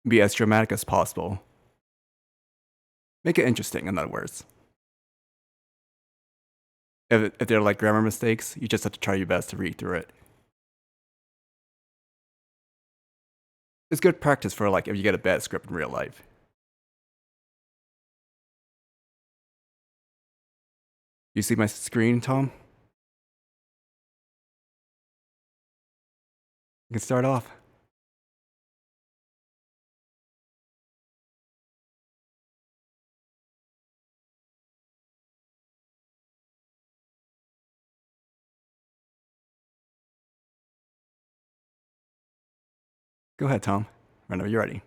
Be as dramatic as possible. Make it interesting, in other words. If they're like grammar mistakes, you just have to try your best to read through it. It's good practice for like if you get a bad script in real life. You see my screen, Tom? You can start off. Go ahead, Tom. Whenever you're ready.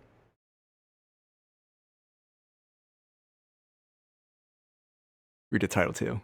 Read the title too.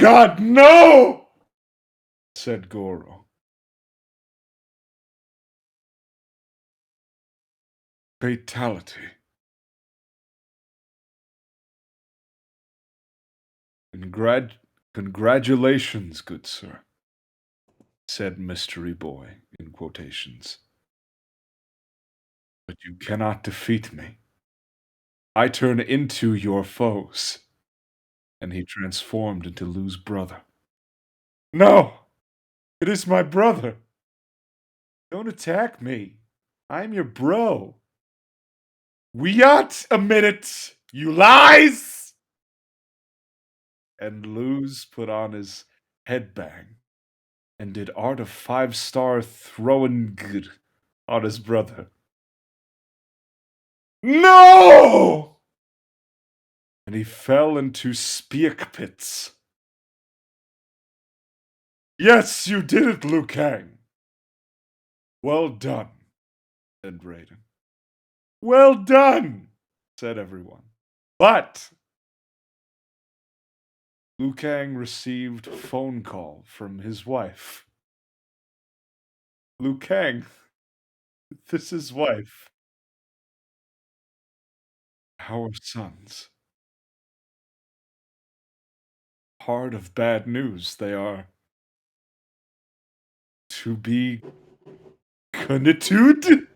God, no! Said Goro. Fatality. Congratulations, good sir, said Mystery Boy, in quotations. But you cannot defeat me. I turn into your foes. And he transformed into Lou's brother. No! It is my brother! Don't attack me. I'm your bro. Wait a minute, you lies! And Luz put on his headbang and did art of 5-star throwing on his brother. No! And he fell into speak pits. Yes, you did it, Liu Kang. Well done, said Raiden. Well done, said everyone. But Liu Kang received a phone call from his wife. Liu Kang, this is wife. Our sons. Part of bad news, they are to be conitude.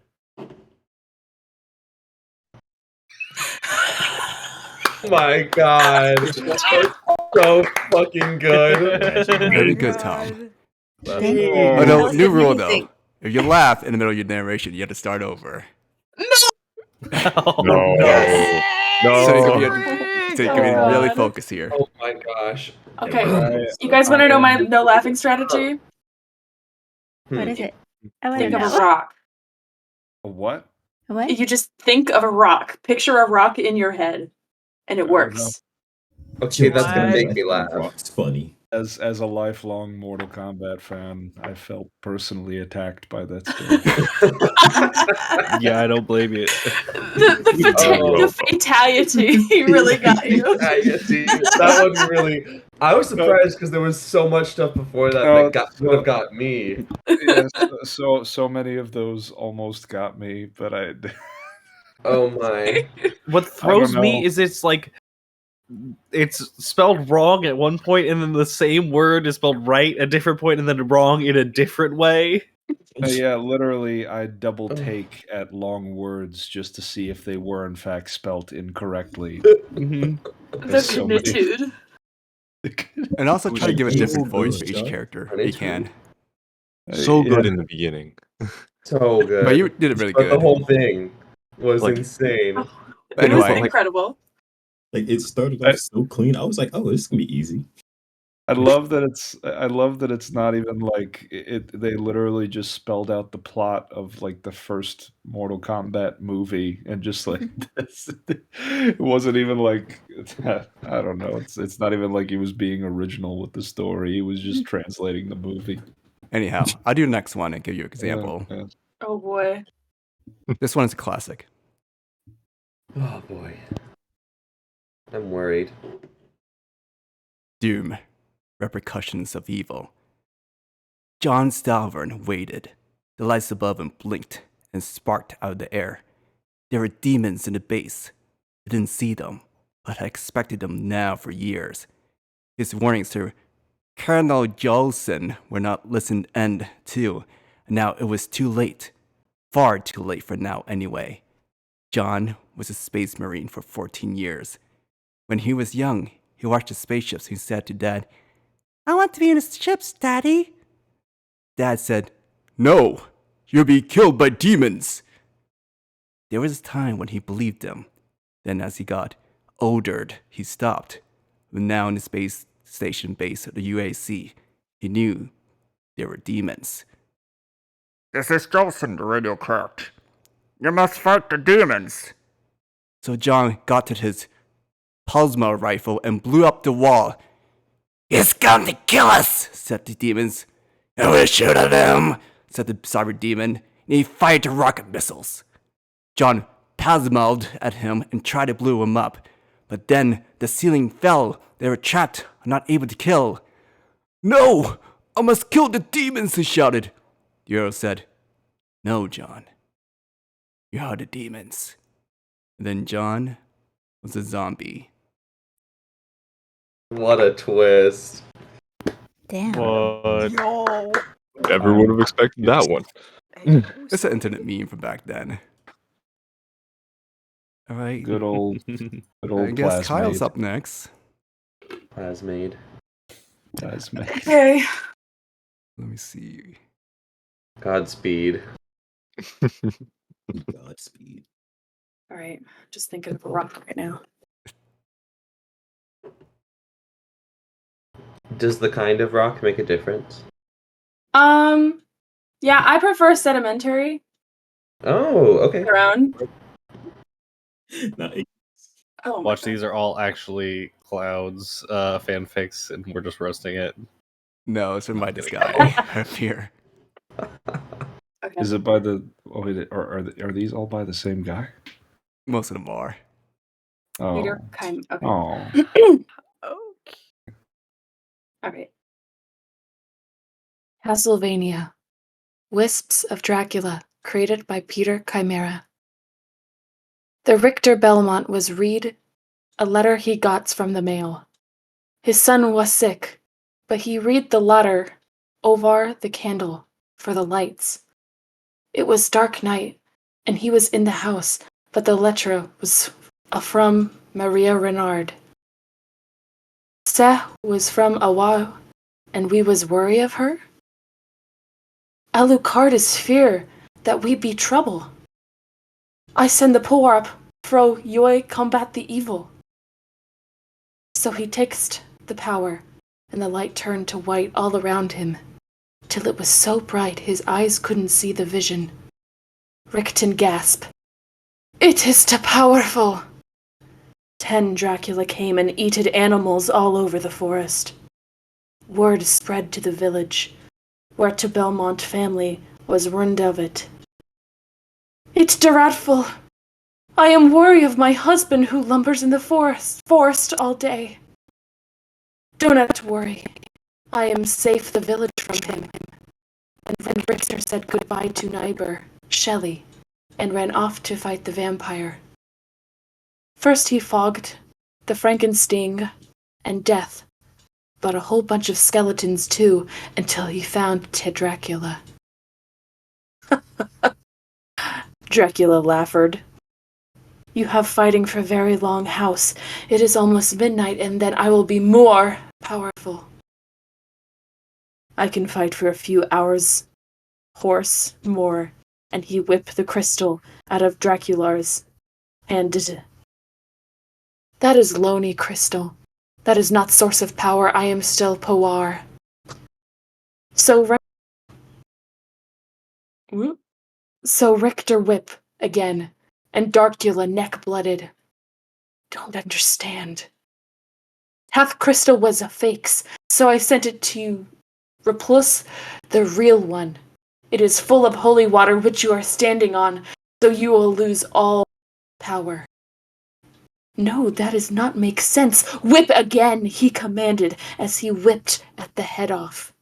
Oh my god. So fucking good. Very good, Tom. Thank you. Oh, That no, was new good. rule, Make me though. think. If you laugh in the middle of your narration, you have to start over. No. So you can be really focused here. Oh my gosh. Okay, you guys want to know my no laughing strategy? What is it? I want to Think of a know. rock. A what? What? You just think of a rock. Picture a rock in your head, and it works. Okay, that's gonna make me laugh. Rock's funny. As a lifelong Mortal Kombat fan, I felt personally attacked by that story. Yeah, I don't blame you. The fatality really got you. That one really. I was surprised because there was so much stuff before that would have got me. Yes, so many of those almost got me, but I. Oh my! What throws me is it's spelled wrong at one point, and then the same word is spelled right at a different point, and then wrong in a different way. Yeah, literally, I double take at long words just to see if they were in fact spelt incorrectly. The conitude. And also try to give a different voice for each character if you can. So good in the beginning. So good. But you did it really good. The whole thing was insane. But It was anyway, incredible. Like it started off so clean. I was like, "Oh, this is gonna be easy." I love that it's not even like it. They literally just spelled out the plot of like the first Mortal Kombat movie and just like this. It wasn't even like I don't know. It's not even like he was being original with the story. He was just translating the movie. anyhow, I'll do the next one and give you an example. Yeah. Oh boy. This one is a classic. Oh boy. I'm worried. Doom. Repercussions of evil. John Stalvern waited. The lights above him blinked and sparked out of the air. There were demons in the base. I didn't see them, but I expected them now for years. His warnings to Colonel Jolson were not listened to, and now it was too late. Far too late for now anyway. John was a space marine for 14 years. When he was young, he watched the spaceships and said to Dad, "I want to be in the ships, Daddy." Dad said, "No, you'll be killed by demons." There was a time when he believed him. Then as he got older, he stopped. Now in the space station base of the UAC, he knew there were demons. "This is Jolson, the radio craft. You must fight the demons." So John got to his plasma rifle and blew up the wall. "He's come to kill us," said the demons. "And we'll shoot at him," said the cyber demon, and he fired the rocket missiles. John plasmaed at him and tried to blow him up, but then the ceiling fell They were trapped and not able to kill. No! I must kill the demons, he shouted. The Earl said, No, John. You are the demons. And then John was a zombie. What a twist. Damn. What? Never would have expected that one. It's an internet meme from back then. All right. Good old I guess Kyle's up next. Plasmade. Okay. Let me see. Godspeed. Godspeed. All right. Just thinking of a rock right now. Does the kind of rock make a difference? Yeah, I prefer sedimentary. Oh, okay. Around. Nice. Oh, my Watch, God. these are all actually Cloud's fanfics, and we're just roasting it. No, it's from by this guy up here. Okay. Is it by the? Oh, wait, are these all by the same guy? Most of them are. Oh. Peter, kind. Okay. Oh. Okay. All right. Castlevania. Wisps of Dracula, created by Peter Chimera. The Richter Belmont was read a letter he got from the mail. His son was sick, but he read the letter over the candle for the lights. It was dark night, and he was in the house, but the letter was from Maria Renard. Ça was from Awa, and we was worry of her? Alucard is fear that we be trouble. I send the poor up, fro yoi combat the evil. So he takes the power, and the light turned to white all around him, till it was so bright his eyes couldn't see the vision. Richten gasped, It is too powerful! 10 Dracula came and eated animals all over the forest. Word spread to the village, where to Belmont family was ruined of it. It's dreadful! I am worried of my husband who lumbers in the forest all day. Do not worry. I am safe the village from him. And then Richter said goodbye to neighbor, Shelley, and ran off to fight the vampire. First he fogged the Frankenstein and Death, but a whole bunch of skeletons too, until he found Dracula. Dracula laughed. You have fighting for very long house. It is almost midnight, and then I will be more powerful. I can fight for a few hours, horse more, and he whipped the crystal out of Dracula's hand. That is lonely crystal. That is not source of power. I am still Poar. So Richter whip again, and Dracula neck-blooded. Don't understand. Half crystal was a fakes, so I sent it to replace the real one. It is full of holy water which you are standing on, so you will lose all power. No, that does not make sense. Whip again, he commanded, as he whipped at the head off.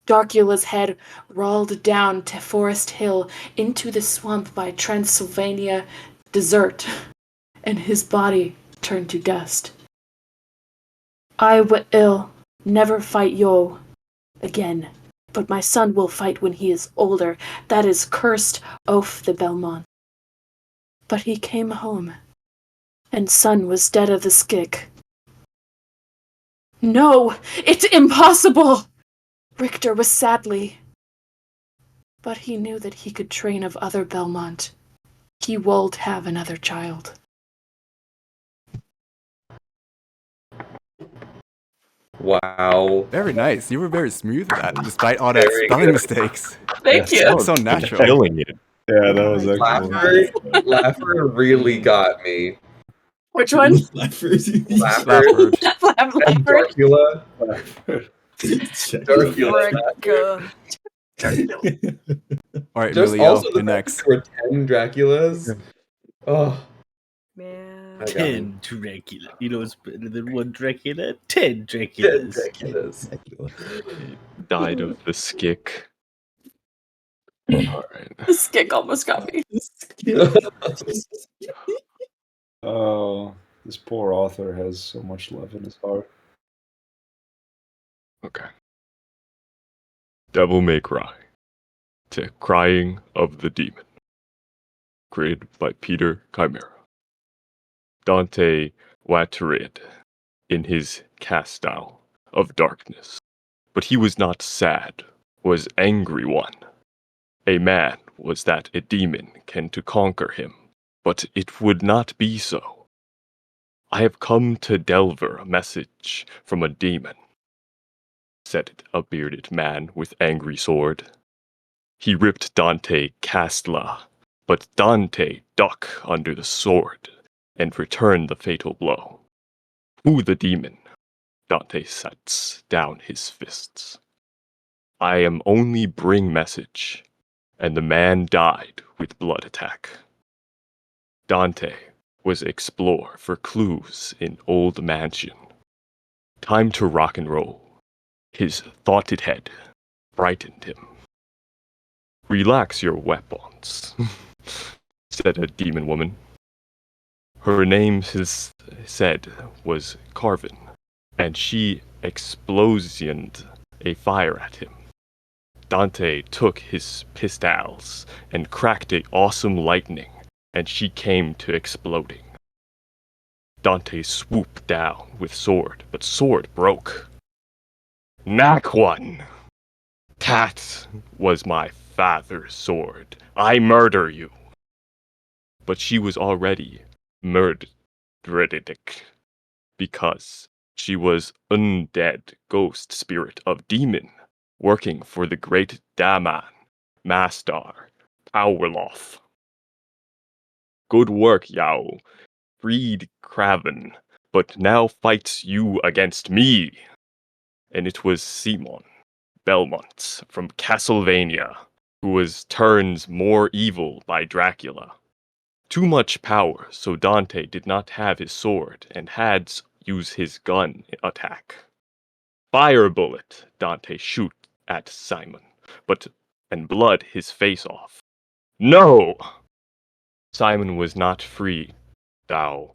Dracula's head rolled down to Forest Hill into the swamp by Transylvania desert, and his body turned to dust. I will never fight Yo again, but my son will fight when he is older. That is cursed oaf the Belmont. But he came home, and son was dead of the skick. No, it's impossible! Richter was sadly. But he knew that he could train of other Belmont. He would have another child. Wow. Very nice. You were very smooth with that, despite all that spelling mistakes. Thank you. That was so natural. Killing it. Yeah, that was excellent. Laugher really got me. Which one? Lafford. Laugher and Laugher. Dracula. All right, Just Emilio, also the you're next. There were 10 Draculas. Oh. Man. 10 Dracula. You know it's better than 1 Dracula? 10 Draculas. 10 Draculas. Died of the skick. Alright. The skick almost got me. Oh, this poor author has so much love in his heart. Okay. Devil May Cry. To Crying of the Demon. Created by Peter Chimera. Dante Wattered in his Castile of Darkness. But he was not sad, was angry one. A man was that a demon can to conquer him, but it would not be so. I have come to deliver a message from a demon, said a bearded man with angry sword. He ripped Dante Castla, but Dante duck under the sword and returned the fatal blow. Who the demon? Dante sets down his fists. I am only bring message, and the man died with blood attack. Dante was explore for clues in old mansion. Time to rock and roll. His thoughted head frightened him. Relax your weapons, said a demon woman. Her name, his said, was Carven, and she explosioned a fire at him. Dante took his pistols and cracked a awesome lightning, and she came to exploding. Dante swooped down with sword, but sword broke. Knack one! That was my father's sword. I murder you. But she was already murdered because she was undead ghost spirit of demon working for the great Daman, Mastar, Powerloth. Good work, Yao. Freed Craven, but now fights you against me. And it was Simon Belmont from Castlevania, who was turned more evil by Dracula. Too much power, so Dante did not have his sword and had use his gun attack. Fire bullet, Dante shoot at Simon, and blood his face off. No! Simon was not free, thou,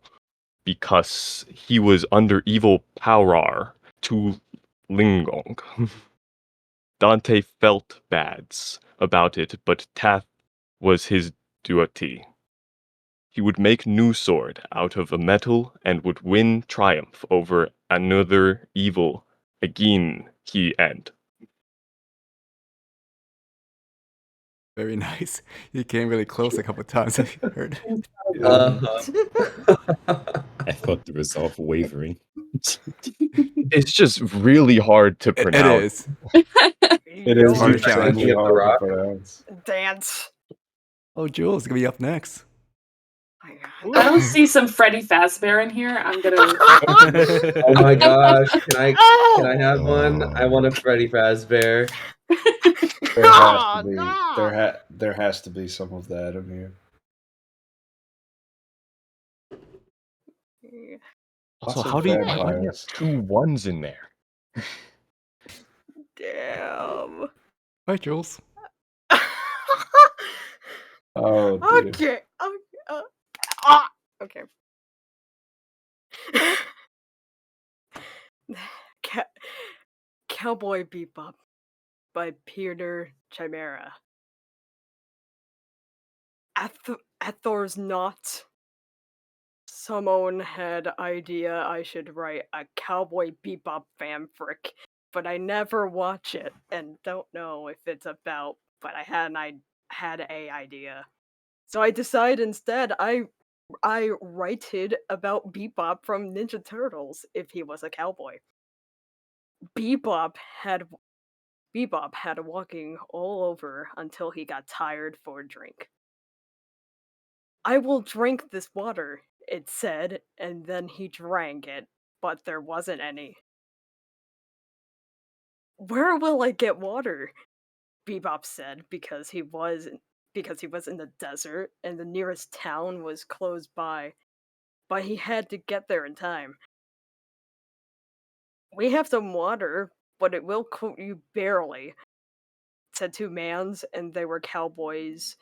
because he was under evil power to Lingong. Dante felt bads about it, but Tath was his duty. He would make new sword out of a metal and would win triumph over another evil again he end. Very nice. You came really close a couple times. I heard. I thought the resolve wavering. It's just really hard to pronounce. It is. It is hard to extremely challenge. hard to pronounce. Dance. Oh, Jules, gonna be up next. I don't see some Freddy Fazbear in here. I'm gonna. Oh my gosh! Can I have one? I want a Freddy Fazbear. There has to be some of that in here. Also, how do you have 2 1s in there? Damn. Hi, Jules. Oh, dear. Okay. Okay. Cowboy Bebop by Peter Chimera. Athor's not. Someone had idea I should write a Cowboy Bebop fanfic, but I never watch it and don't know if it's about. But I had a idea, so I decided instead I writed about Bebop from Ninja Turtles if he was a cowboy. Bebop had walking all over until he got tired for a drink. I will drink this water, it said, and then he drank it, but there wasn't any. Where will I get water? Bebop said, because he was in the desert and the nearest town was close by. but he had to get there in time. We have some water, but it will coat you barely, said two mans, and they were cowboys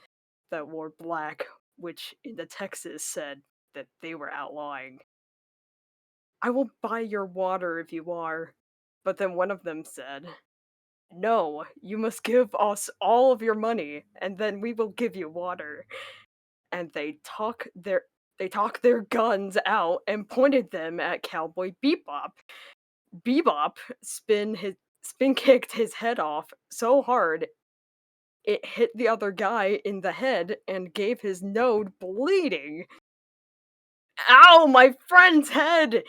that wore black, which in the Texas said that they were outlawing. I will buy your water if you are. But then one of them said, no, you must give us all of your money, and then we will give you water. And they took their guns out and pointed them at Cowboy Bebop. Bebop spin kicked his head off so hard it hit the other guy in the head and gave his node bleeding. Ow, my friend's head!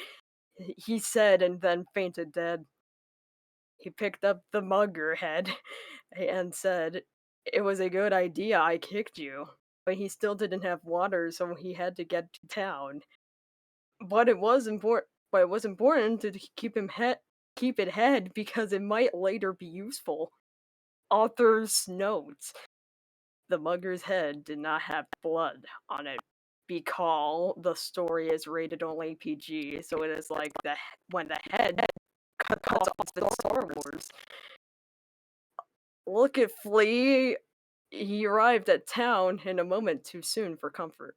He said, and then fainted dead. He picked up the mugger head and said, it was a good idea I kicked you. But he still didn't have water, so he had to get to town. But it was important to keep it head because it might later be useful. Author's notes. The mugger's head did not have blood on it because the story is rated only PG, so it is like when the head cuts off in Star Wars. Look at Flea. He arrived at town in a moment too soon for comfort.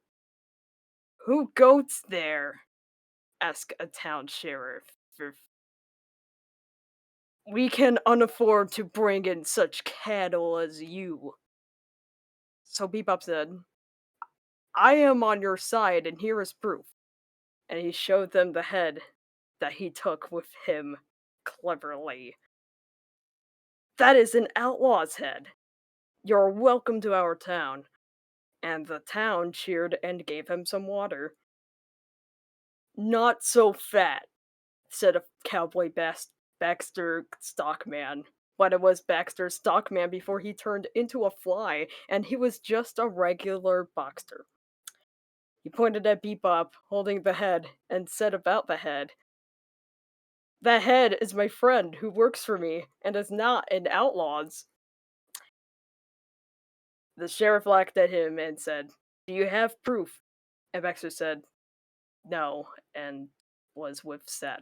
Who goes there? Asked a town sheriff. We can unafford to bring in such cattle as you. So Bebop said, I am on your side, and here is proof. And he showed them the head that he took with him cleverly. That is an outlaw's head. You're welcome to our town. And the town cheered and gave him some water. Not so fat, said a cowboy Baxter Stockman. But it was Baxter Stockman before he turned into a fly, and he was just a regular Boxster. He pointed at Bebop, holding the head, and said about the head, that head is my friend who works for me, and is not an outlaw's. The sheriff laughed at him and said, do you have proof? And Baxter said, no, and was sad.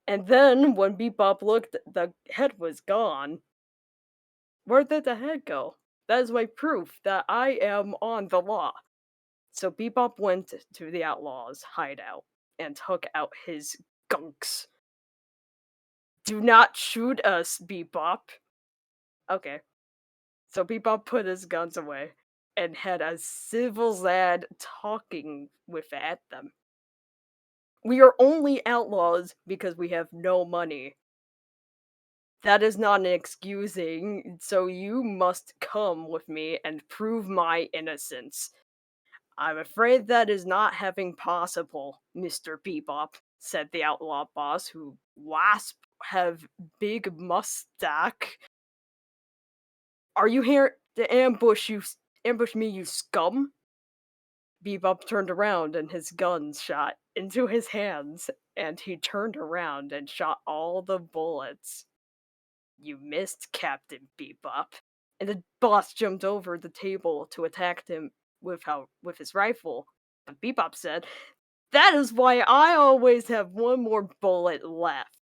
And then, when Bebop looked, the head was gone. Where did the head go? That is my proof that I am on the law. So Bebop went to the outlaw's hideout and took out his gunks. Do not shoot us, Bebop. Okay. So Bebop put his guns away and had a civil lad talking at them. We are only outlaws because we have no money. That is not an excusing, so you must come with me and prove my innocence. I'm afraid that is not having possible, Mr. Bebop, said the outlaw boss, who have big mustache. Are you here to ambush me, you scum? Bebop turned around and his gun shot into his hands, and he turned around and shot all the bullets. You missed, Captain Bebop. And the boss jumped over the table to attack him with his rifle. But Bebop said, that is why I always have one more bullet left.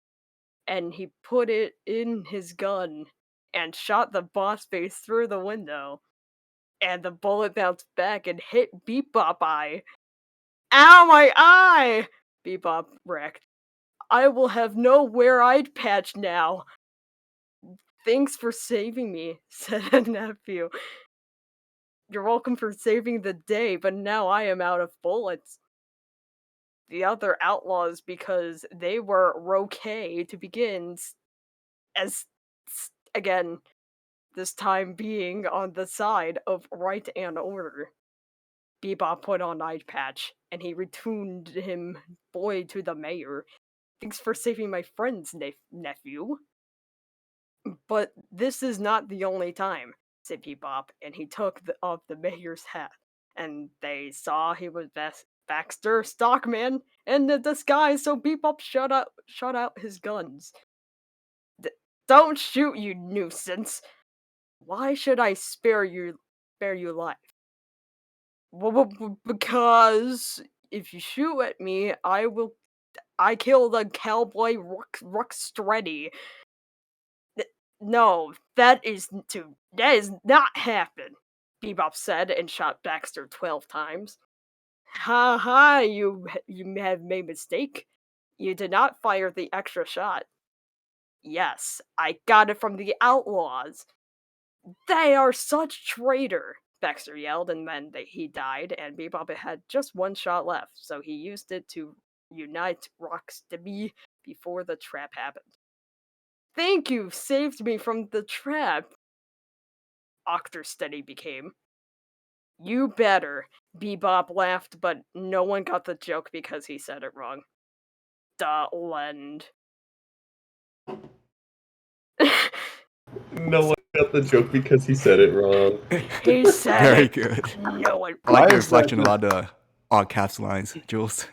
And he put it in his gun and shot the boss face through the window. And the bullet bounced back and hit Bebop eye. Ow, my eye! Bebop wrecked. I will have no wear-eyed patch now. Thanks for saving me, said a nephew. You're welcome for saving the day, but now I am out of bullets. The other outlaws, because they were okay to begin, as again, this time being on the side of right and order. Bebop put on eye patch, and he returned him boy to the mayor. Thanks for saving my friend's nephew. But this is not the only time, said Bebop, and he took off the mayor's hat. And they saw he was Baxter Stockman in the disguise, so Bebop shot out his guns. Don't shoot, you nuisance! Why should I spare you life? Because if you shoot at me, I killed a cowboy Ruckstretti. No, that is not happen, Bebop said and shot Baxter 12 times. Ha ha, you have made mistake. You did not fire the extra shot. Yes, I got it from the outlaws. They are such traitor, Baxter yelled, and then he died, and Bebop had just one shot left, so he used it to unite Rocksteady before the trap happened. Thank you, saved me from the trap, Octersteady became. You better, Bebop laughed, but no one got the joke because he said it wrong. Lend. No one got the joke because he said it wrong. He said Very it. good. No one. I like Why your is that reflection of just- all the all caps lines, Jules.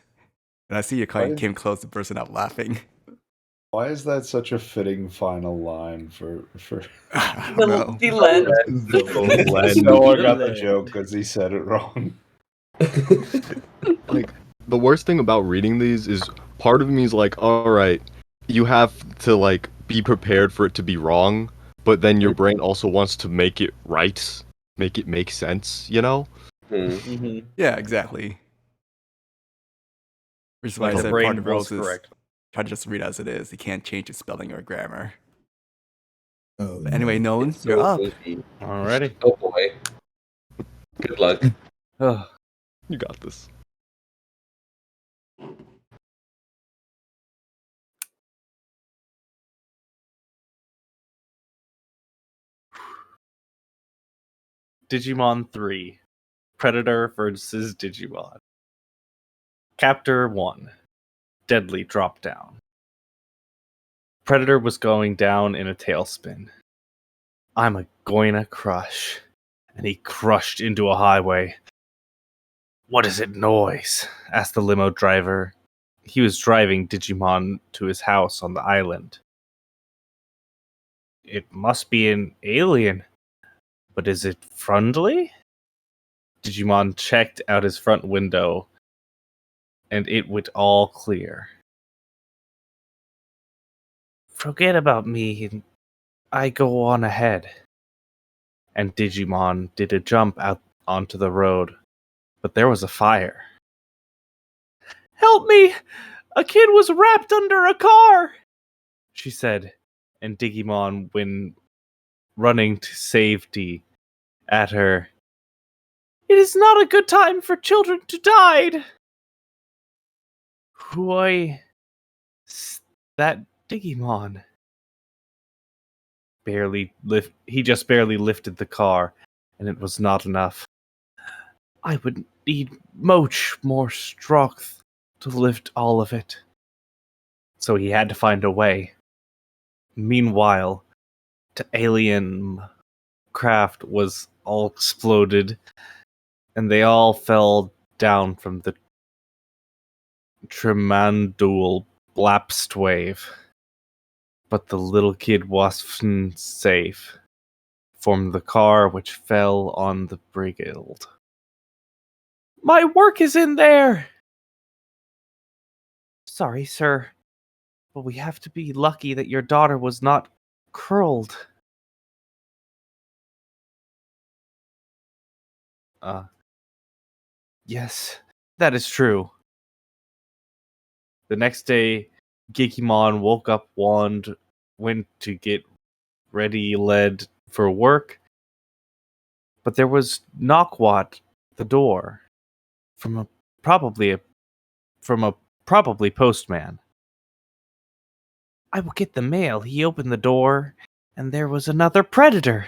And I see you Why is- came close to bursting out laughing. Why is that such a fitting final line for? I don't know. The lend. No one got the joke because he said it wrong. Like, the worst thing about reading these is part of me is like, all right, you have to like be prepared for it to be wrong, but then your brain also wants to make it right, make it make sense, you know? Mm-hmm. Yeah, exactly. Which is why Like I the said brain part of the rules was is correct. try to just read as it is. You can't change the spelling or grammar. Oh, But anyway, Nolan, It's you're so up. goofy. Alrighty. Oh boy. Good luck. Ugh. You got this. Digimon 3. Predator versus Digimon. Chapter 1. Deadly Drop Down. Predator was going down in a tailspin. I'm a goina crush. And he crushed into a highway. What is it noise? Asked the limo driver. He was driving Digimon to his house on the island. It must be an alien. But is it friendly? Digimon checked out his front window, and it was all clear. Forget about me, and I go on ahead. And Digimon did a jump out onto the road, but there was a fire. Help me! A kid was wrapped under a car! She said, and Digimon went running to safety at her. It is not a good time for children to die! Why, that Digimon. He just barely lifted the car, and it was not enough. I would need much more strength to lift all of it. So he had to find a way. Meanwhile, the alien craft was all exploded, and they all fell down from the tremendous blast wave. But the little kid wasn't safe from the car which fell on the brigade. My work is in there! Sorry, sir, but we have to be lucky that your daughter was not curled. Yes, that is true. The next day, Gikimon woke up, went to get ready, led for work, but there was knock-wat the door from a probably postman. I will get the mail. He opened the door, and there was another predator.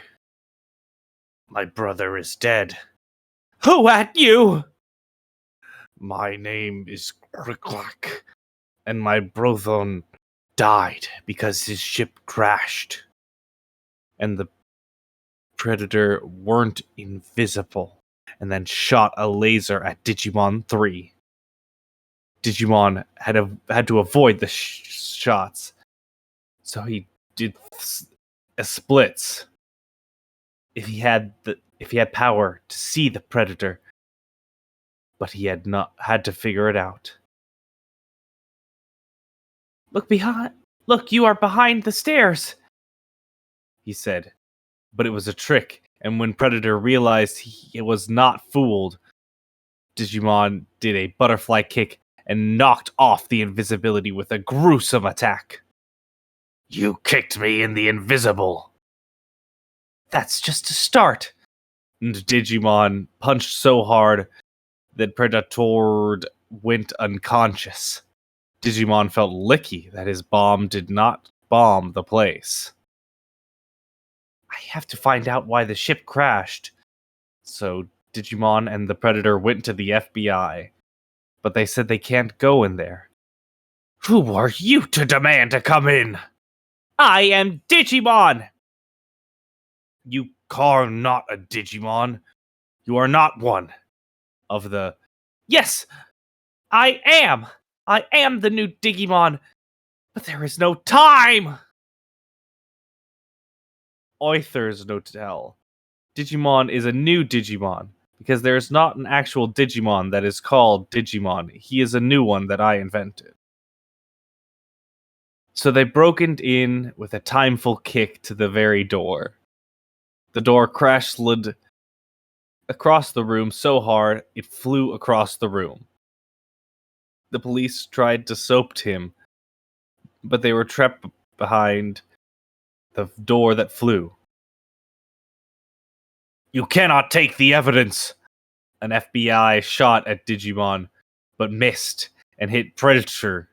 My brother is dead. Who at you? My name is Kriklak, and my brother died because his ship crashed. And the predator weren't invisible, and then shot a laser at Digimon 3. Digimon had to avoid the shots, so he did a splits. If he had power to see the predator, but he had to figure it out. Look behind! Look, you are behind the stairs! He said, but it was a trick, and when Predator realized he was not fooled, Digimon did a butterfly kick and knocked off the invisibility with a gruesome attack. You kicked me in the invisible. That's just a start. And Digimon punched so hard that Predator went unconscious. Digimon felt licky that his bomb did not bomb the place. I have to find out why the ship crashed. So Digimon and the Predator went to the FBI, but they said they can't go in there. Who are you to demand to come in? I am Digimon! You are not a Digimon. You are not one of the... Yes! I am! I am the new Digimon! But there is no time! There's no tell. Digimon is a new Digimon, because there is not an actual Digimon that is called Digimon. He is a new one that I invented. So they broke in with a timeful kick to the very door. The door slid across the room so hard it flew across the room. The police tried to soap him, but they were trapped behind the door that flew. You cannot take the evidence! An FBI shot at Digimon, but missed and hit Predator.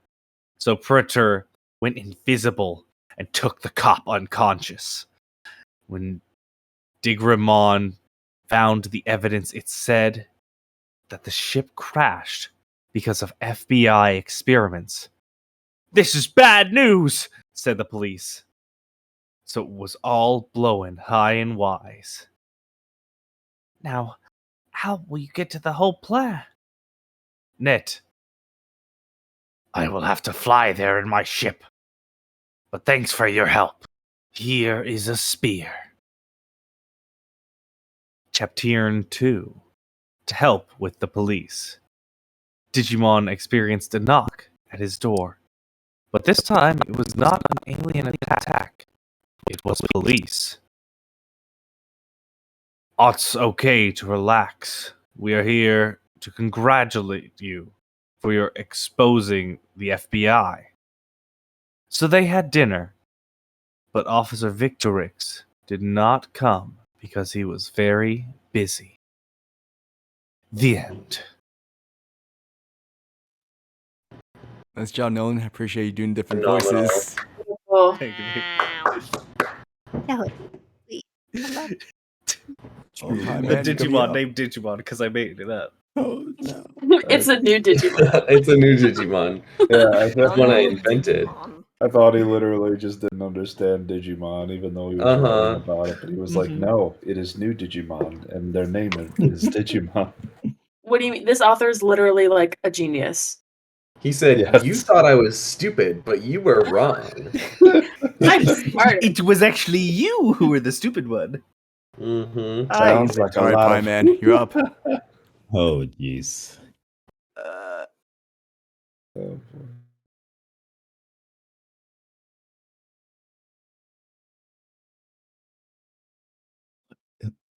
So Predator went invisible and took the cop unconscious. When Digimon found the evidence, it said that the ship crashed because of FBI experiments. This is bad news, said the police. So it was all blowing high and wise. Now, how will you get to the whole plan? Net. I will have to fly there in my ship. But thanks for your help. Here is a spear. Chapter 2. To help with the police. Digimon experienced a knock at his door. But this time, it was not an alien attack. It was police. It's okay to relax. We are here to congratulate you for your exposing the FBI. So they had dinner, but Officer Victorix did not come because he was very busy. The end. Nice job, Nolan. I appreciate you doing different Phenomenal. voices. Well, That was sweet. I love Oh, hi, A man. Digimon named Digimon because I made it up. Oh no. it's a new Digimon. It's a new Digimon. Yeah, That's one I invented. I thought he literally just didn't understand Digimon, even though he was writing about it. But he was like, "No, it is new Digimon, and their name is Digimon." What do you mean? This author is literally like a genius. He said, Yes. You thought I was stupid, but you were wrong. I'm smart. It was actually you who were the stupid one. Mm-hmm. Sounds like All a right, lot Pie of... Man, you're up. Oh jeez.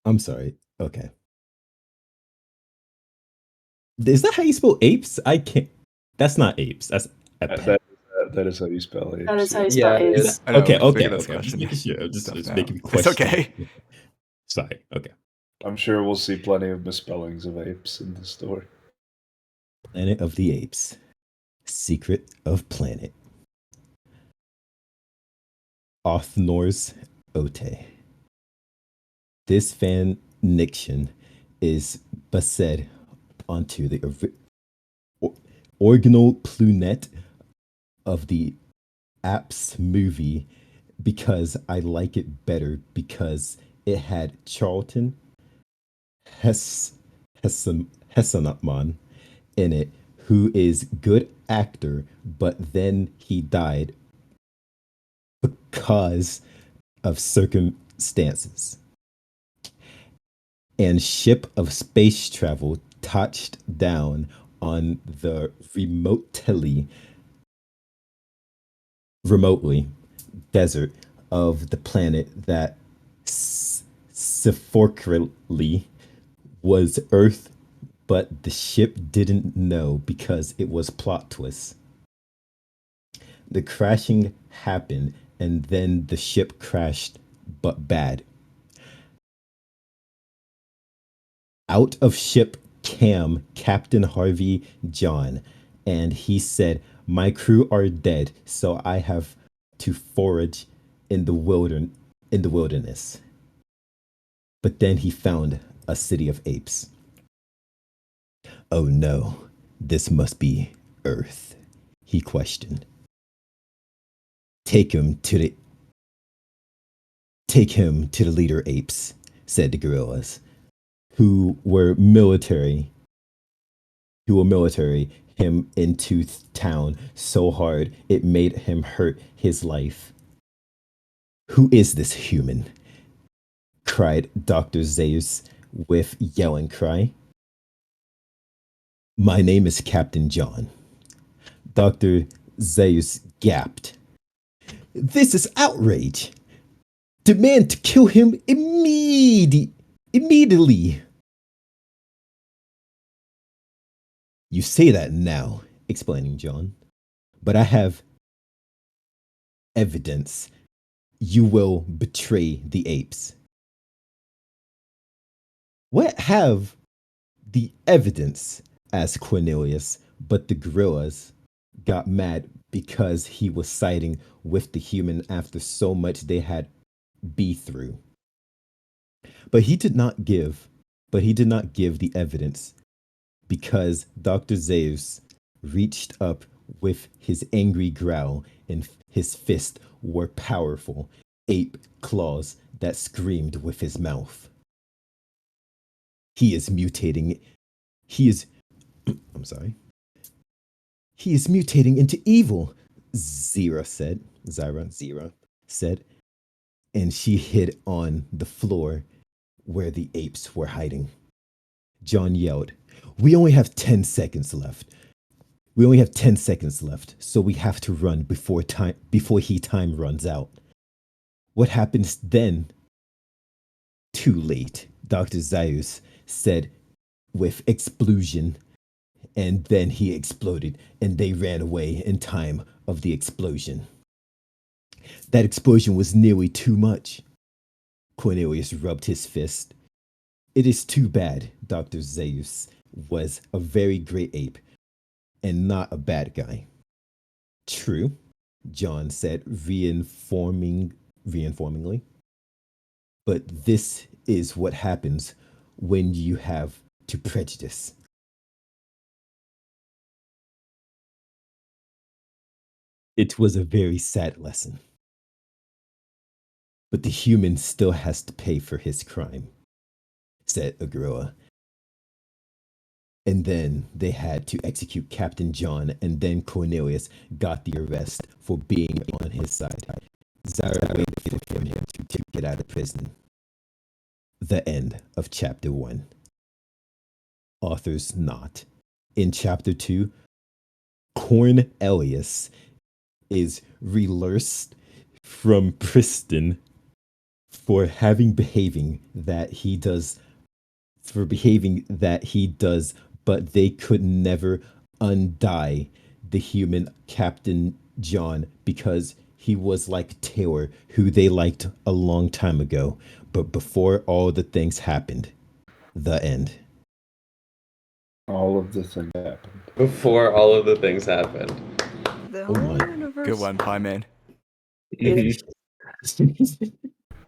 I'm sorry. Okay. Is that how you spell apes? I can't. That's not apes. That's a pet. that is how you spell apes. That is how you spell Yeah, it apes. is. I know, Okay, I'm okay, just okay. I'm just question making sure. I'm stuff just now. making It's questions. okay. Sorry. Okay. I'm sure we'll see plenty of misspellings of apes in the story. Planet of the Apes. Secret of Planet. Othnor's Ote. This fan niction is based onto the original plunet of the apps movie because I like it better because it had Charlton Hessenman in it, who is good actor, but then he died because of circumstances. And ship of space travel touched down on the remotely desert of the planet that sepulchrally was Earth, but the ship didn't know because it was plot twist. The crashing happened, and then the ship crashed, but bad. Out of ship came Captain Harvey John, and he said, "My crew are dead, so I have to forage in the wilderness." But then he found a city of apes. "Oh no, this must be Earth," he questioned. Take him to the leader apes," said the gorillas, who were military him into town so hard it made him hurt his life. "Who is this human?" cried Dr. Zeus with yelling cry. "My name is Captain John." Dr. Zeus gasped. "This is outrage. Demand to kill him immediately." "You say that now," explaining John, "but I have evidence. You will betray the apes." "What have the evidence?" asked Cornelius, but the gorillas got mad because he was siding with the human after so much they had been through. But he did not give the evidence because Dr. Zeus reached up with his angry growl, and his fists were powerful ape claws that screamed with his mouth. "He is mutating. He is I'm sorry. He is mutating into evil," Zira said, and she hid on the floor where the apes were hiding. John yelled, "We only have 10 seconds left. So we have to run before time runs out." "What happens then?" "Too late," Dr. Zeus said with explosion, and then he exploded, and they ran away in time of the explosion. "That explosion was nearly too much." Cornelius rubbed his fist. "It is too bad. Dr. Zeus was a very great ape and not a bad guy." "True," John said reinformingly. "But this is what happens when you have to prejudice." It was a very sad lesson. "But the human still has to pay for his crime," said a gorilla. And then they had to execute Captain John, and then Cornelius got the arrest for being on his side. Zara waited for him to get out of prison. The end of chapter 1. Author's note. In chapter 2, Cornelius is released from prison for behaving that he does, but they could never undie the human Captain John because he was like Taylor, who they liked a long time ago, but before all the things happened. The end. All of the things happened. Before all of the things happened. The Oh whole my. universe. Good one, Pieman.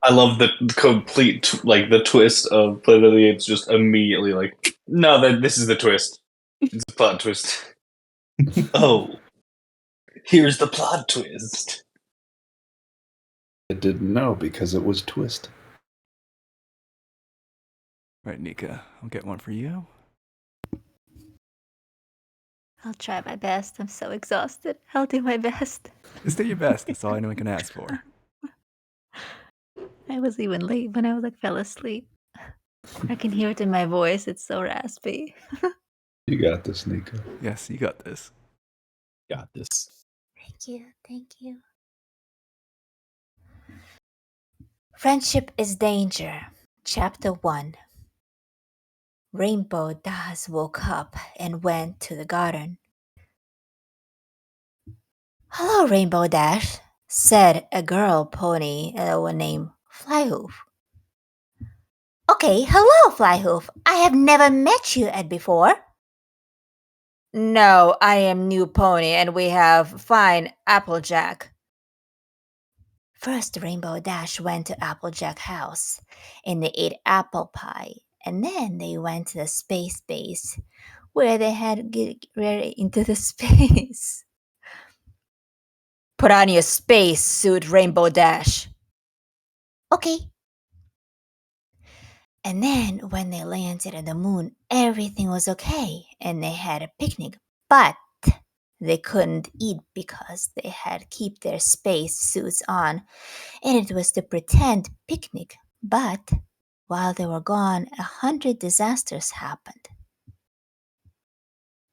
I love the complete the twist of Planet of the Apes. Just immediately like, no, this is the twist. It's a plot twist. Oh, here's the plot twist. I didn't know because it was twist. Right, Nika, I'll get one for you. I'll try my best. I'm so exhausted. I'll do my best. Just do your best. That's all anyone can ask for. I was even late when I fell asleep. I can hear it in my voice. It's so raspy. You got this, Nico. Yes, you got this. Got this. Thank you. Thank you. Friendship is Danger, Chapter 1. Rainbow Dash woke up and went to the garden. Hello, Rainbow Dash, said a girl pony named Flyhoof. Okay, hello, Flyhoof. I have never met you before. No, I am new pony and we have fine Applejack. First, Rainbow Dash went to Applejack house and they ate apple pie, and then they went to the space base where they had get ready into the space. Put on your space suit, Rainbow Dash. Okay. And then when they landed on the moon, everything was okay and they had a picnic, but they couldn't eat because they had keep their space suits on, and it was the pretend picnic. But while they were gone, 100 disasters happened.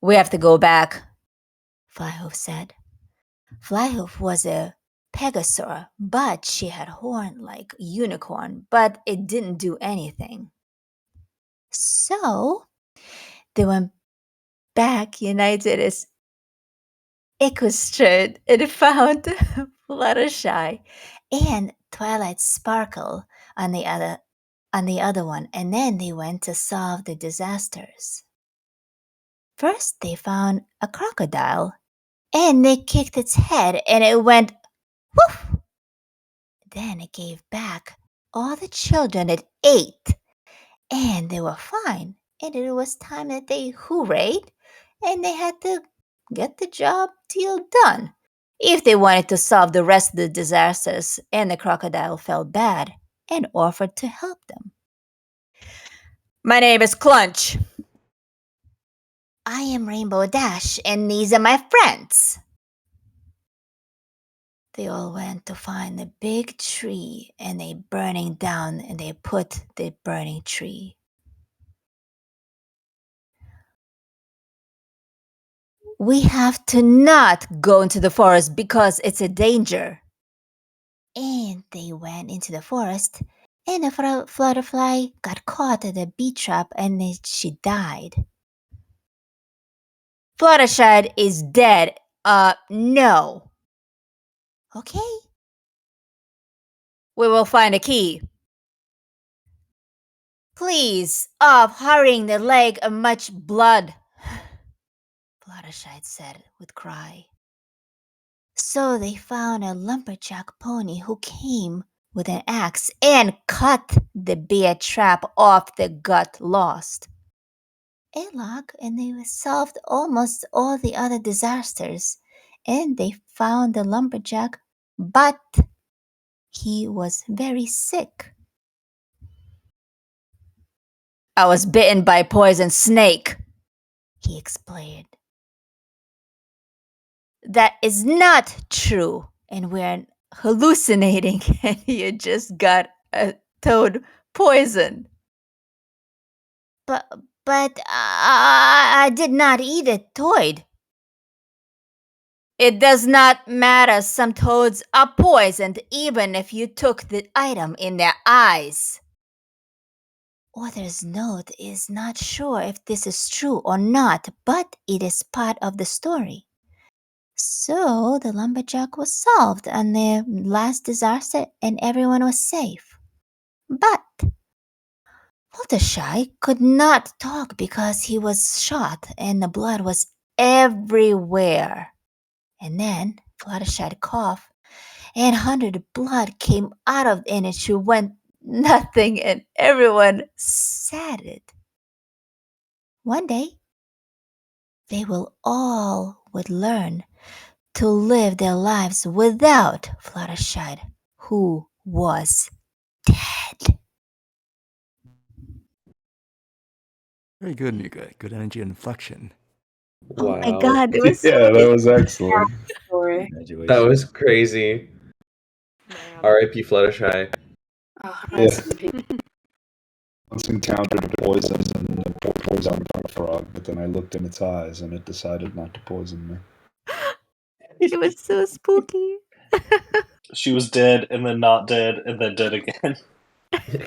We have to go back, Flyhoof said. Flyhoof was a pegasaur, but she had horn like a unicorn, but it didn't do anything. So they went back united as Equestrian and found Fluttershy and Twilight Sparkle on the other one, and then they went to solve the disasters. First, they found a crocodile, and they kicked its head, and it went woof. Then it gave back all the children it ate, and they were fine. And it was time that they hooray, and they had to get the job deal done. If they wanted to solve the rest of the disasters, and the crocodile felt bad and offered to help them. My name is Clunch. I am Rainbow Dash, and these are my friends. They all went to find the big tree, and they burning down, and they put the burning tree. We have to not go into the forest because it's a danger. And they went into the forest, and the flutterfly got caught at a bee trap, and she died. Fluttershy is dead. No. Okay. We will find a key. Please, hurrying the leg of much blood, Fluttershy said with cry. So they found a lumberjack pony who came with an axe and cut the bear trap off the gut lost. And they solved almost all the other disasters, and they found the lumberjack, but he was very sick. I was bitten by a poison snake, he explained. That is not true, and we're hallucinating, and you just got a toad poison. But I did not eat a toad. It does not matter. Some toads are poisoned even if you took the item in their eyes. Author's note is not sure if this is true or not, but it is part of the story. So the lumberjack was solved on the last disaster and everyone was safe. But Fluttershy could not talk because he was shot and the blood was everywhere. And then Fluttershy coughed and 100 blood came out of it and she went nothing and everyone said it. One day, they will all would learn to live their lives without Fluttershy, who was dead. Very good, Nika. Good energy and inflection. Oh my god, it was Yeah, that was excellent. Story. That was crazy. Man. R.I.P. Fluttershy. Oh, Yeah. once encountered a poison frog, but then I looked in its eyes and it decided not to poison me. It was so spooky. She was dead, and then not dead, and then dead again.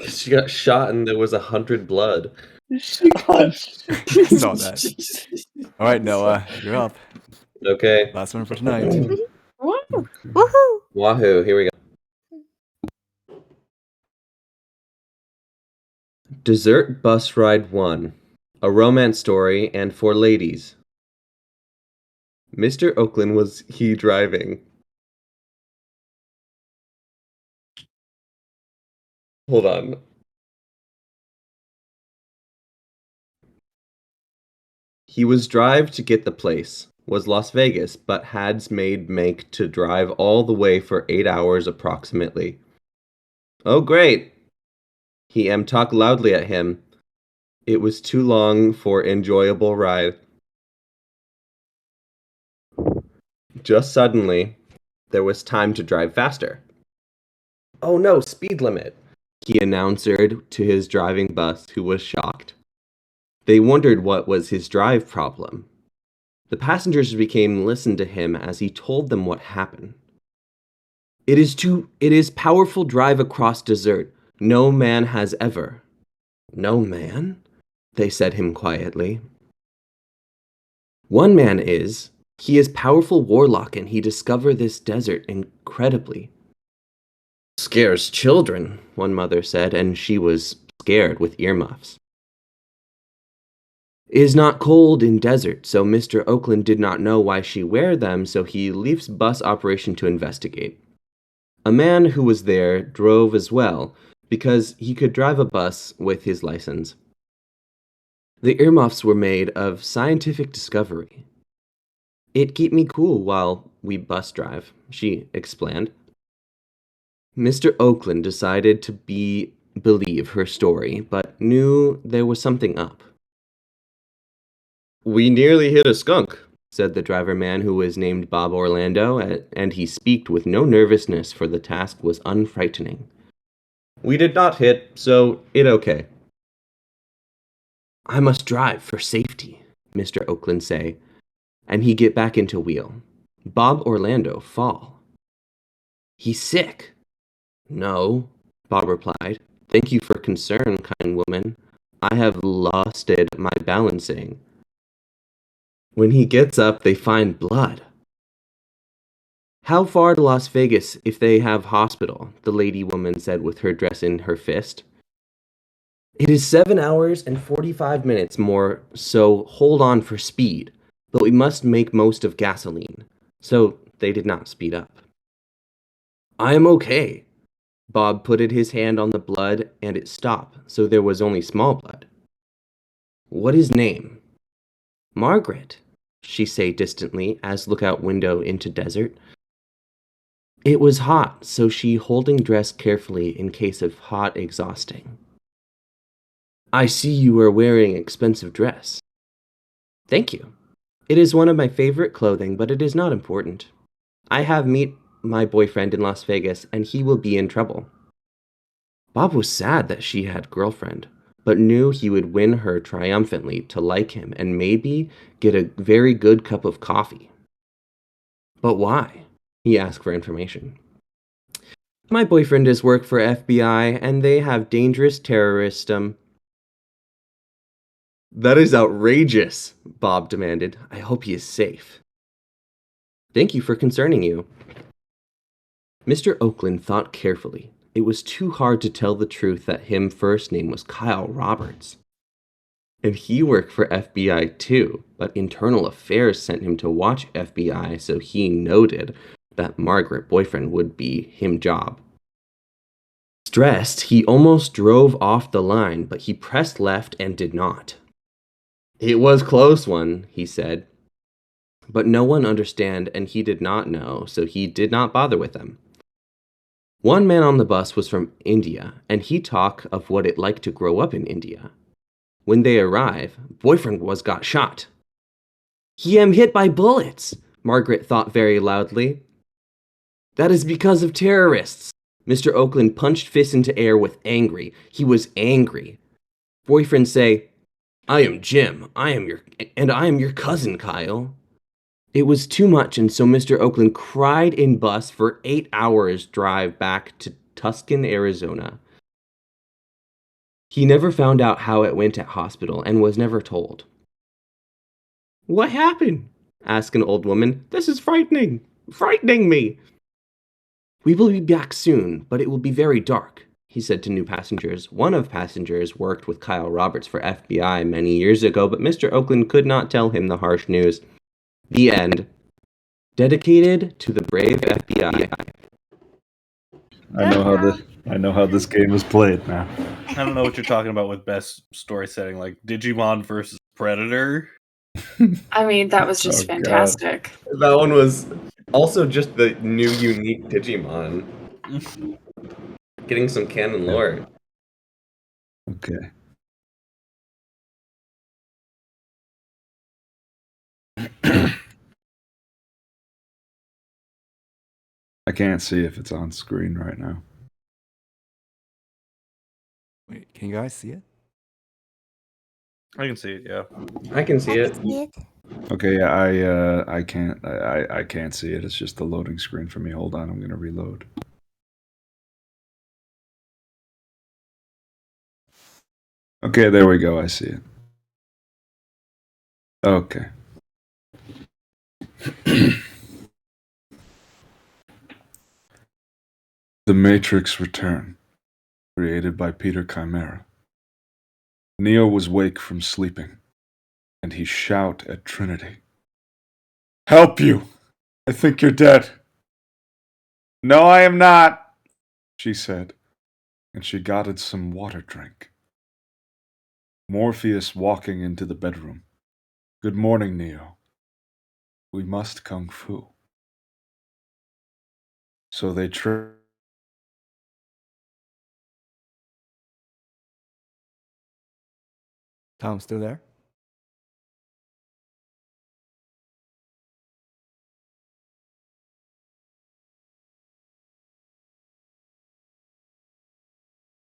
She got shot and there was 100 blood. She got Saw that. All right, Noah, you're up. Okay. Last one for tonight. Woohoo! Wahoo, here we go. Dessert Bus Ride 1. A romance story and for ladies. Mr. Oakland was he driving. Hold on. He was drive to get the place. Was Las Vegas, but had's made make to drive all the way for 8 hours approximately. Oh great! He talk loudly at him. It was too long for enjoyable ride. Just suddenly, there was time to drive faster. Oh no, speed limit, he announced to his driving bus, who was shocked. They wondered what was his drive problem. The passengers listened to him as he told them what happened. It is powerful drive across desert. No man has ever. No man? They said him quietly. One man is. He is powerful warlock and he discover this desert incredibly. Scares children, one mother said, and she was scared with earmuffs. Is not cold in desert, so Mr. Oakland did not know why she wear them, so he leaves bus operation to investigate. A man who was there drove as well, because he could drive a bus with his license. The earmuffs were made of scientific discovery. It keep me cool while we bus drive, she explained. Mr. Oakland decided to believe her story, but knew there was something up. We nearly hit a skunk, said the driver man who was named Bob Orlando, and he speaked with no nervousness, for the task was unfrightening. We did not hit, so it okay. I must drive for safety, Mr. Oakland say, and he get back into wheel. Bob Orlando fall. He's sick. No, Bob replied. Thank you for concern, kind woman. I have losted my balancing. When he gets up, they find blood. How far to Las Vegas if they have hospital? The lady woman said with her dress in her fist. It is 7 hours and 45 minutes more, so hold on for speed. But we must make most of gasoline. So they did not speed up. I am okay. Bob put his hand on the blood and it stopped, so there was only small blood. What is name? Margaret, she say distantly as look out window into desert. It was hot, so she holding dress carefully in case of hot exhausting. I see you are wearing expensive dress. Thank you. It is one of my favorite clothing, but it is not important. I have meet my boyfriend in Las Vegas, and he will be in trouble. Bob was sad that she had girlfriend, but knew he would win her triumphantly to like him and maybe get a very good cup of coffee. But why? He asked for information. My boyfriend is work for FBI, and they have dangerous terrorists. That is outrageous, Bob demanded. I hope he is safe. Thank you for concerning you. Mr. Oakland thought carefully. It was too hard to tell the truth that him first name was Kyle Roberts. And he worked for FBI too, but Internal Affairs sent him to watch FBI, so he noted that Margaret boyfriend would be him job. Stressed, he almost drove off the line, but he pressed left and did not. It was close one, he said. But no one understand, and he did not know, so he did not bother with them. One man on the bus was from India, and he talked of what it like to grow up in India. When they arrive, boyfriend got shot. He am hit by bullets, Margaret thought very loudly. That is because of terrorists. Mr. Oakland punched fists into air with angry. He was angry. Boyfriends say, I am Jim, I am your cousin, Kyle. It was too much, and so Mr. Oakland cried in bus for 8 hours drive back to Tucson, Arizona. He never found out how it went at hospital and was never told. What happened? Asked an old woman. This is frightening me. We will be back soon, but it will be very dark, he said to new passengers. One of passengers worked with Kyle Roberts for FBI many years ago, but Mr. Oakland could not tell him the harsh news. The end. Dedicated to the brave FBI. I know how this game is played now. I don't know what you're talking about with best story setting, like Digimon versus Predator. I mean, that was just Oh, God. fantastic. That one was also just the new unique Digimon. Getting some canon lore. Okay. I can't see if it's on screen right now. Wait, can you guys see it? I can see it, yeah. I can see it. Okay, yeah, I can't see it. It's just the loading screen for me. Hold on, I'm gonna reload. Okay, there we go. I see it. Okay. The Matrix Return, created by Peter Chimera. Neo was wake from sleeping, and he shout at Trinity. Help you! I think you're dead. No, I am not, she said, and she got it some water drink. Morpheus walking into the bedroom. Good morning, Neo. We must kung fu. So they Tom, still there?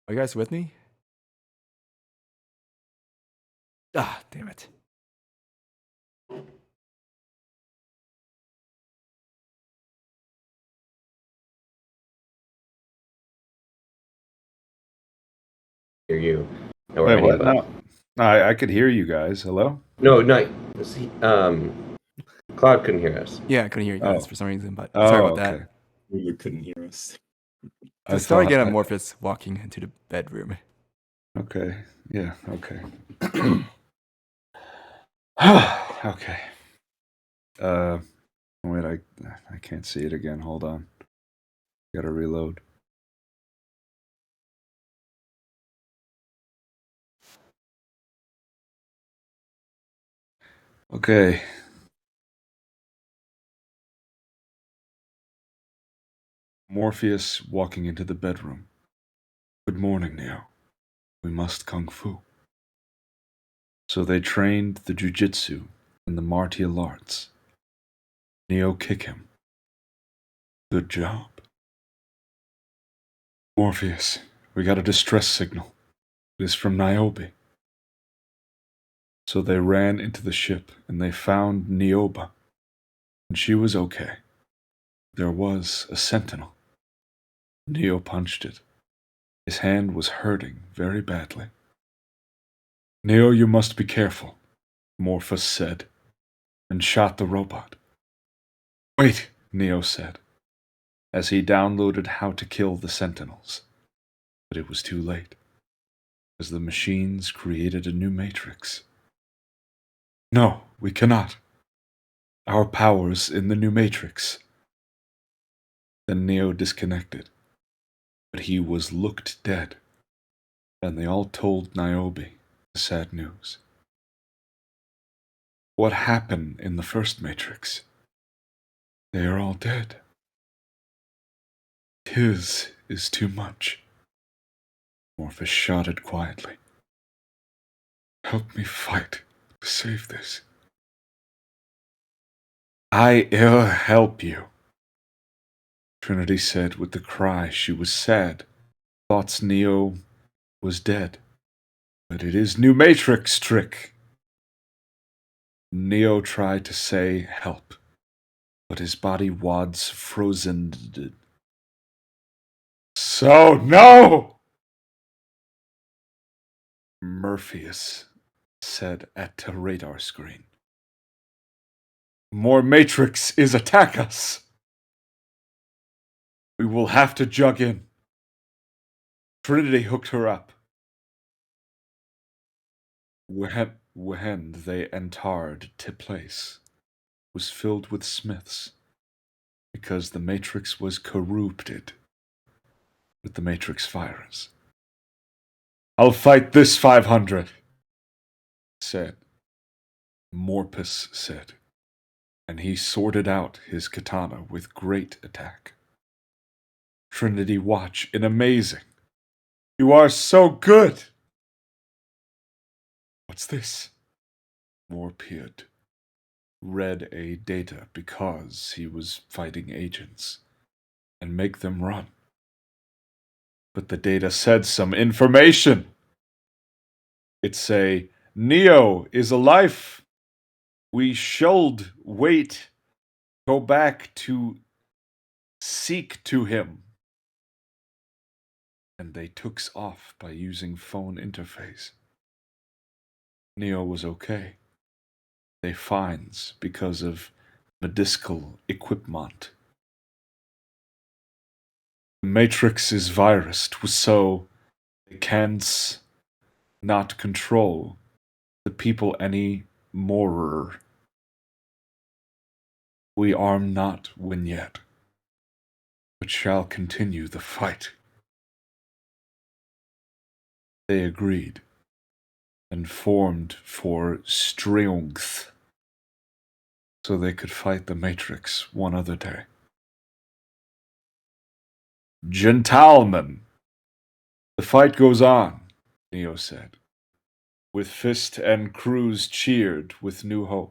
Are you guys with me? Ah, damn it. Hear you. Wait, what? No, I could hear you guys. Hello? No. Cloud couldn't hear us. Yeah, I couldn't hear you guys Oh. for some reason, but sorry about okay. that. You couldn't hear us. To start again, I'm Morpheus walking into the bedroom. Okay. Yeah. Okay. Okay. Wait. I can't see it again. Hold on. Gotta reload. Okay. Morpheus walking into the bedroom. Good morning, Neo. We must kung fu. So they trained the jujitsu and the martial arts. Neo kick him. Good job. Morpheus, we got a distress signal. It is from Niobe. So they ran into the ship and they found Niobe. And she was okay. There was a sentinel. Neo punched it. His hand was hurting very badly. Neo, you must be careful, Morpheus said, and shot the robot. Wait, Neo said, as he downloaded how to kill the sentinels. But it was too late, as the machines created a new matrix. No, we cannot. Our power's in the new matrix. Then Neo disconnected, but he was looked dead, and they all told Niobe the sad news. What happened in the first matrix? They are all dead. His is too much. Morpheus shouted quietly. Help me fight to save this. I'll help you, Trinity said with the cry. She was sad. Thoughts Neo was dead. But it is new Matrix trick. Neo tried to say help, but his body wads frozen. So no! Morpheus said at the radar screen. More Matrix is attack us. We will have to jug in. Trinity hooked her up. When they entered the place was filled with Smiths because the Matrix was corrupted with the Matrix virus. I'll fight this 500, said. Morpus said, and he sorted out his katana with great attack. Trinity watch in amazing. You are so good! What's this? Morpiad read a data because he was fighting agents and make them run. But the data said some information. It say, Neo is alive. We should wait. Go back to seek to him. And they took off by using phone interface. Neo was okay. They finds because of medical equipment. The Matrix is virused, so they can't not control the people any more. We are not win yet, but shall continue the fight. They agreed and formed for strength so they could fight the Matrix one other day. Gentlemen, the fight goes on, Neo said. With Fist and Cruz cheered with new hope.